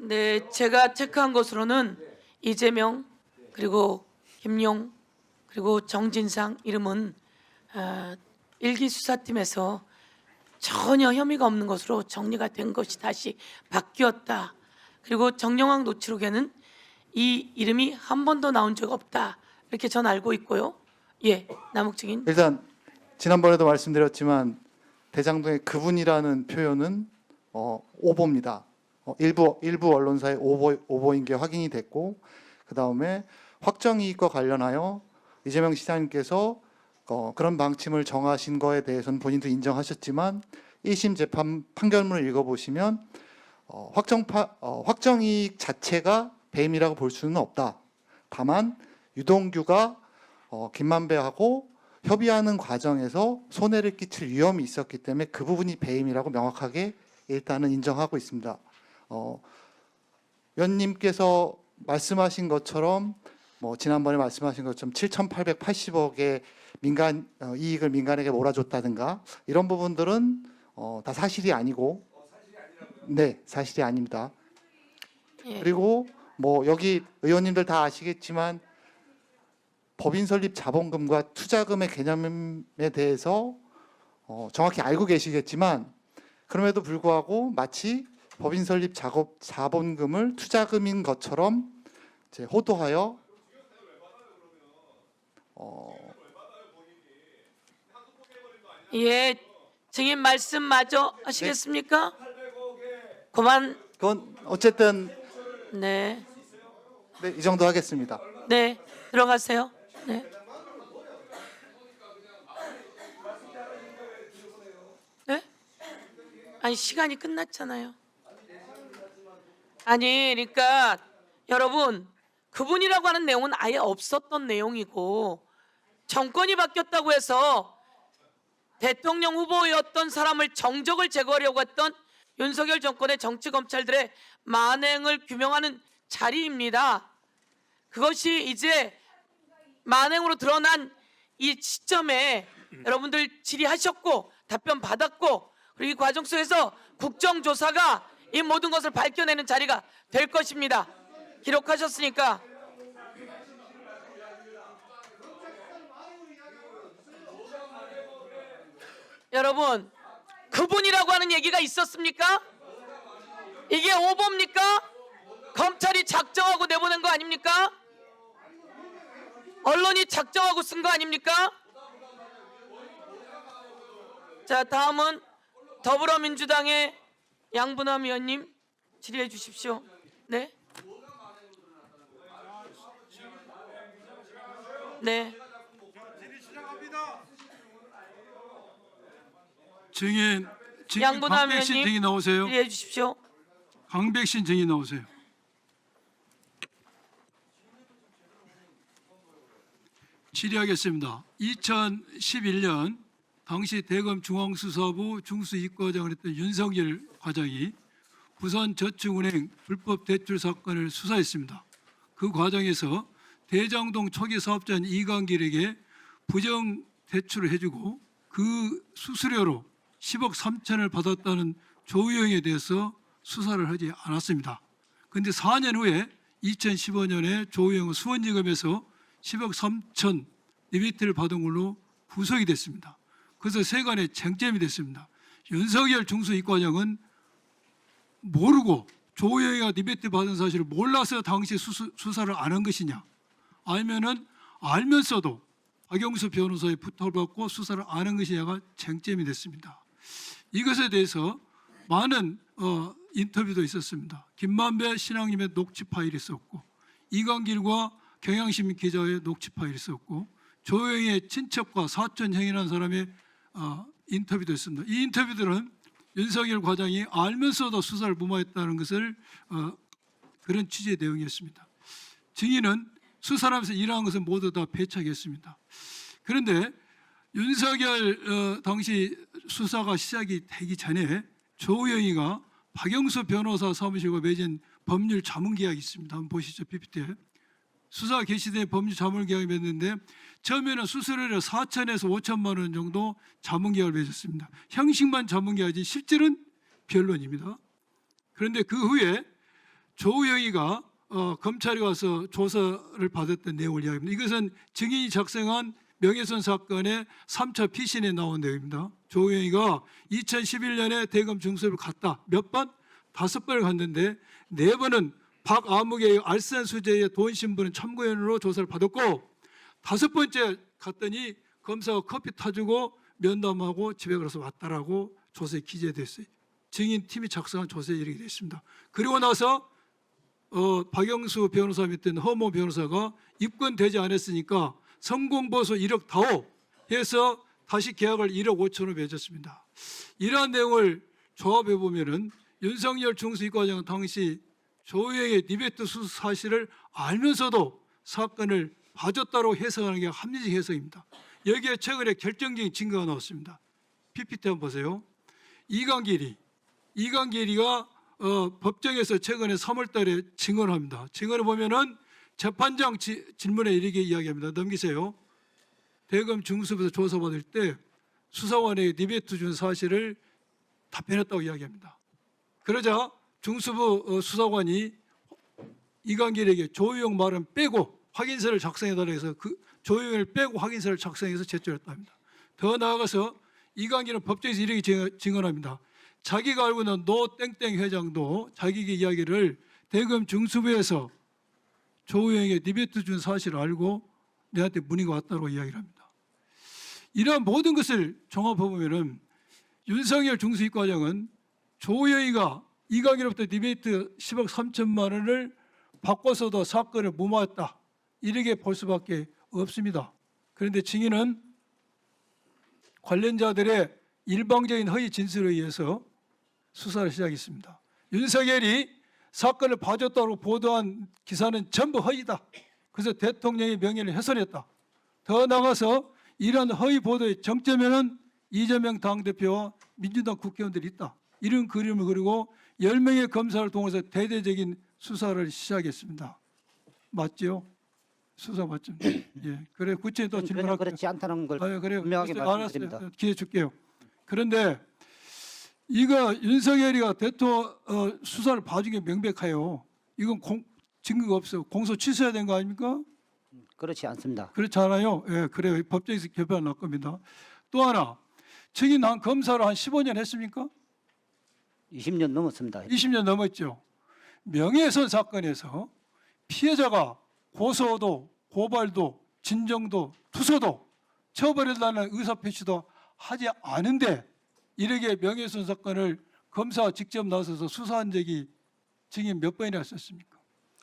네, 제가 체크한 것으로는 이재명 그리고 김용 그리고 정진상 이름은 일기 수사팀에서 전혀 혐의가 없는 것으로 정리가 된 것이 다시 바뀌었다. 그리고 정영학 노트북에는 이 이름이 한 번도 나온 적 없다. 이렇게 전 알고 있고요. 예, 남욱 증인. 일단 지난번에도 말씀드렸지만 대장동의 그분이라는 표현은 오보입니다. 일부 언론사의 오보인 게 확인이 됐고, 그 다음에 확정이익과 관련하여 이재명 시장님께서 그런 방침을 정하신 거에 대해서는 본인도 인정하셨지만 1심 재판 판결문을 읽어보시면 확정이익 자체가 배임이라고 볼 수는 없다. 다만 유동규가 김만배하고 협의하는 과정에서 손해를 끼칠 위험이 있었기 때문에 그 부분이 배임이라고 명확하게 일단은 인정하고 있습니다. 위원님께서 말씀하신 것처럼 지난번에 말씀하신 것처럼 7,880억의 민간 이익을 민간에게 몰아줬다든가 이런 부분들은 다 사실이 아니고, 네, 사실이 아닙니다. 예. 그리고 여기 의원님들 다 아시겠지만 법인 설립 자본금과 투자금의 개념에 대해서 정확히 알고 계시겠지만, 그럼에도 불구하고 마치 법인 설립 자본금을 투자금인 것처럼 이제 호도하여 예, 증인 말씀 마저 하시겠습니까? 그만. 그건 어쨌든 네, 네, 이 정도 하겠습니다. 네, 들어가세요. 네. 네? 아니 시간이 끝났잖아요. 아니 그러니까 여러분, 그분이라고 하는 내용은 아예 없었던 내용이고, 정권이 바뀌었다고 해서 대통령 후보였던 사람을 정적을 제거하려고 했던 윤석열 정권의 정치 검찰들의 만행을 규명하는 자리입니다. 그것이 이제 만행으로 드러난 이 시점에 여러분들 질의하셨고 답변 받았고, 그리고 이 과정 속에서 국정조사가 이 모든 것을 밝혀내는 자리가 될 것입니다. 기록하셨으니까. 여러분, 그분이라고 하는 얘기가 있었습니까? 이게 오보입니까? 검찰이 작정하고 내보낸 거 아닙니까? 언론이 작정하고 쓴 거 아닙니까? 자, 다음은 더불어민주당의 양분함 의원님 질의해 주십시오. 네. 네. 증인 양분함 강백신 의원님 증인 나오세요. 질의해 주십시오. 강백신 증인 나오세요. 질의하겠습니다. 2011년 당시 대검 중앙수사부 중수이과장을 했던 윤석열 과장이 부산저축은행 불법 대출 사건을 수사했습니다. 그 과정에서 대장동 초기 사업자인 이강길에게 부정 대출을 해주고 그 수수료로 10억 3천을 받았다는 조우영에 대해서 수사를 하지 않았습니다. 그런데 4년 후에 2015년에 조우영은 수원지검에서 10억 3천 리베이트를 받은 걸로 구속이 됐습니다. 그래서 세간의 쟁점이 됐습니다. 윤석열 중수이과장은 모르고 조우영이가 리베이트 받은 사실을 몰라서 당시 수사를 안 한 것이냐, 아니면은 알면서도 박영수 변호사의 부탁을 받고 수사를 안 한 것이냐가 쟁점이 됐습니다. 이것에 대해서 많은 인터뷰도 있었습니다. 김만배 신앙님의 녹취 파일이 있었고, 이강길과 경향신문 기자의 녹취 파일이 있었고, 조영의 친척과 사촌 형이라는 사람의 인터뷰도 있습니다. 이 인터뷰들은 윤석열 과장이 알면서도 수사를 무마했다는 것을 그런 취지의 내용이었습니다. 증인은 수사를 하면서 일어난 것은 모두 다 배척했습니다. 그런데 윤석열 당시 수사가 시작이 되기 전에 조우영이가 박영수 변호사 사무실과 맺은 법률 자문계약이 있습니다. 한번 보시죠. PPT에. 수사 개시된 법률 자문계약을 맺는데 처음에는 수수료를 4천에서 5천만 원 정도 자문계약을 맺었습니다. 형식만 자문계약이지 실질은 변론입니다. 그런데 그 후에 조우영이가 검찰에 가서 조사를 받았던 내용을 이야기합니다. 이것은 증인이 작성한 명예훼손 사건의 3차 피신에 나온 내용입니다. 조우영이가 2011년에 대검 중수를 갔다. 몇 번? 5번을 갔는데 4번은 박아무개의 알선 수재의 돈 신부는 참고인으로 조사를 받았고 5번째 갔더니 검사가 커피 타주고 면담하고 집에 가서 왔다라고 조서에 기재됐어요. 증인팀이 작성한 조서에 이렇게 됐습니다. 그리고 나서 박영수 변호사 밑에 허모 변호사가 입건되지 않았으니까 성공보수 1억 다오 해서 다시 계약을 1억 5천으로 맺었습니다. 이러한 내용을 조합해 보면은 윤석열 중수이과장은 당시 조우영의 리베트 수수 사실을 알면서도 사건을 봐줬다고 해석하는 게 합리적 해석입니다. 여기에 최근에 결정적인 증거가 나왔습니다. PPT 한번 보세요. 이강길이가 법정에서 최근에 3월 달에 증언을 합니다. 증언을 보면은 재판장 질문에 이렇게 이야기합니다. 넘기세요. 대검 중수부에서 조사받을 때 수사관에게 리베트 준 사실을 답변했다고 이야기합니다. 그러자 중수부 수사관이 이강길에게 조우영 말은 빼고 확인서를 작성해달라 해서 그 조우영을 빼고 확인서를 작성해서 제출했다 합니다. 더 나아가서 이강길은 법정에서 이렇게 증언합니다. 자기가 알고 있는 노 땡땡 회장도 자기의 이야기를 대검 중수부에서 조우영에게 리베트 준 사실을 알고 내한테 문의가 왔다고 이야기를 합니다. 이러한 모든 것을 종합해보면 윤석열 중수이과장은 조우영이가 이강길로부터 리베이트 10억 3천만 원을 바꿔서도 사건을 무마했다. 이렇게 볼 수밖에 없습니다. 그런데 증인은 관련자들의 일방적인 허위 진술에 의해서 수사를 시작했습니다. 윤석열이 사건을 봐줬다고 보도한 기사는 전부 허위다. 그래서 대통령의 명예를 훼손했다. 더 나아가서 이러한 허위 보도의 정점에는 이재명 당대표와 민주당 국회의원들이 있다. 이런 그림을 그리고 10명의 검사를 통해서 대대적인 수사를 시작했습니다. 맞죠? 수사 맞죠? 예. 그래 구체적인 또 전혀 질문할게요. 그렇지 않다는 걸 그래요. 분명하게 알았어요. 말씀드립니다. 기회 줄게요. 그런데 이거 윤석열이가 대통령 수사를 봐준 게 명백해요. 이건 증거가 없어요. 공소 취소해야 되는 거 아닙니까? 그렇지 않습니다. 그렇지 않아요? 예, 그래요. 법정에서 결판이 날 겁니다. 또 하나, 증인 한 검사를 한 15년 했습니까? 20년 넘었습니다. 20년 넘었죠. 명예훼손 사건에서 피해자가 고소도, 고발도, 진정도, 투소도 처벌해달라는 의사표시도 하지 않은데 이렇게 명예훼손 사건을 검사가 직접 나서서 수사한 적이 증인 몇 번이나 있었습니까?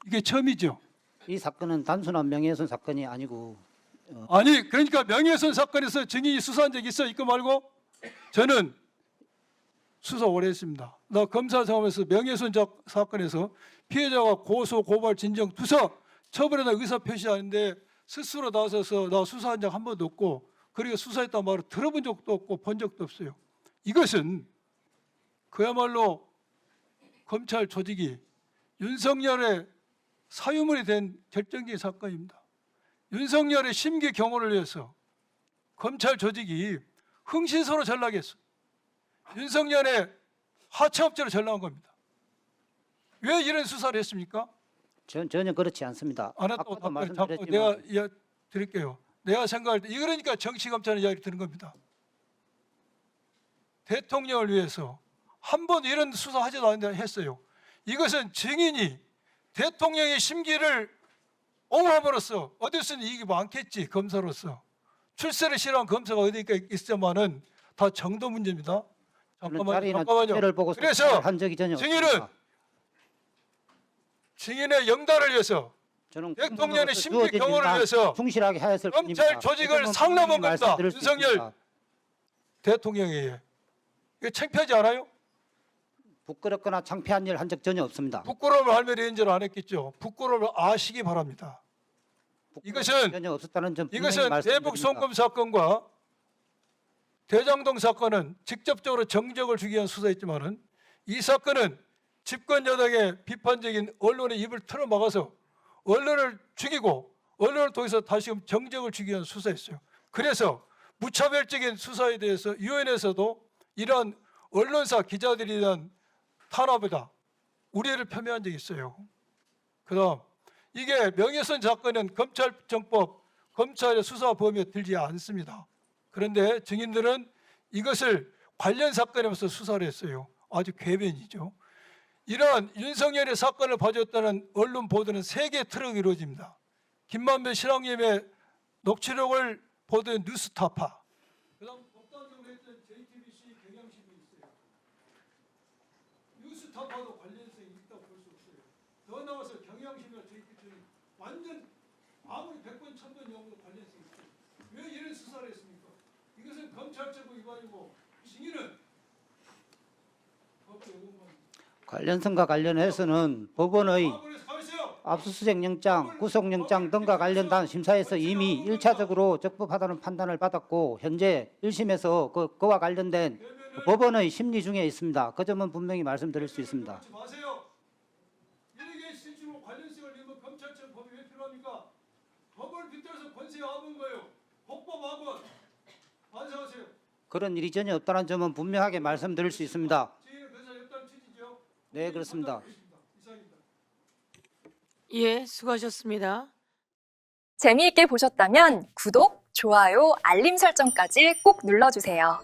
이게 처음이죠. 이 사건은 단순한 명예훼손 사건이 아니고 아니 그러니까 명예훼손 사건에서 증인이 수사한 적이 있어 있고 말고 저는 수사 오래 했습니다. 나 검사 생활에서 명예훼손 사건에서 피해자가 고소, 고발, 진정, 투서 처벌에다 의사 표시하는데 스스로 나서서 나 수사한 적 한 번도 없고 그리고 수사했다는 말을 들어본 적도 없고 본 적도 없어요. 이것은 그야말로 검찰 조직이 윤석열의 사유물이 된 결정적인 사건입니다. 윤석열의 심기 경호를 위해서 검찰 조직이 흥신소로 전락했어. 윤석열의 하차업체로 전락한 겁니다. 왜 이런 수사를 했습니까? 전혀 그렇지 않습니다. 안 했다고 아까도 답변을 잡고 말씀드렸지만 내가 드릴게요. 내가 생각할 때 이러니까 정치검찰의 이야기를 드는 겁니다. 대통령을 위해서 한 번 이런 수사하지도 않는데 했어요. 이것은 증인이 대통령의 심기를 옹호함으로써 얻을 수 있는 이익이 많겠지. 검사로서 출세를 싫어하는 검사가 어디가 있지만은 다 정도 문제입니다. 잠깐만요. 를 보고 그래서 한 적이 전혀 증인은 없습니다. 증인의 영달을 위해서 저는 대통령의 국민으로서 심기 주어진 경호를 일만 위해서 충실하게 하였을 뿐입니다. 검찰 조직을 그것만 상납한 분명히 겁니다. 말씀드릴 수 윤석열 있습니다. 대통령에 의해. 이거 창피하지 않아요? 부끄럽거나 창피한 일 한 적 전혀 없습니다. 부끄러움을 알면 이런 일을 안 했겠죠. 부끄러움을 아시기 바랍니다. 이것은 전혀 없었다는 점 분명히 이것은 말씀드립니다. 대북 송금 사건과 대장동 사건은 직접적으로 정적을 주기 위한 수사였지만은 이 사건은 집권 여당의 비판적인 언론의 입을 틀어막아서 언론을 죽이고 언론을 통해서 다시금 정적을 주기 위한 수사였어요. 그래서 무차별적인 수사에 대해서 유엔에서도 이러한 언론사 기자들에 대한 탄압이다. 우려를 표명한 적이 있어요. 그다음 이게 명예훼손 사건은 검찰정법, 검찰의 수사 범위에 들지 않습니다. 그런데 증인들은 이것을 관련 사건에서 수사를 했어요. 아주 궤변이죠. 이러한 윤석열의 사건을 봐줬다는 언론 보도는 3개의 트랙이 이루어집니다. 김만배 실장님의 녹취록을 보도한 뉴스타파, 그다음 법당으로 했던 JTBC 경향신문 있어요. 뉴스타파도 관련성이 있다고 볼 수 없어요. 더 나아가서 경향신문과 JTBC는 완전 아무리 100번 1000번 영어도 관련성이 있어요. 왜 이런 수사를 했습니까? 이것은 검찰제도 위반이고 증인은 법적 의무만. 관련성과 관련해서는 법원의 압수수색 영장, 구속영장 등과 관련된 심사에서 이미 1차적으로 적법하다는 판단을 받았고 현재 1심에서 그와 관련된 법원의 심리 중에 있습니다. 그 점은 분명히 말씀드릴 수 있습니다. 그렇지 마세요. 이렇게 실질로 관련성을 내면 검찰청 법이 왜 필요합니까? 법을 빗대서 권세에 업은 거예요. 법법 업은 반성하세요. 그런 일이 전혀 없다는 점은 분명하게 말씀드릴 수 있습니다. 증인은 변호사 없다는 취지죠? 네, 그렇습니다. 이상입니다. 예, 수고하셨습니다. 재미있게 보셨다면 구독, 좋아요, 알림 설정까지 꼭 눌러주세요.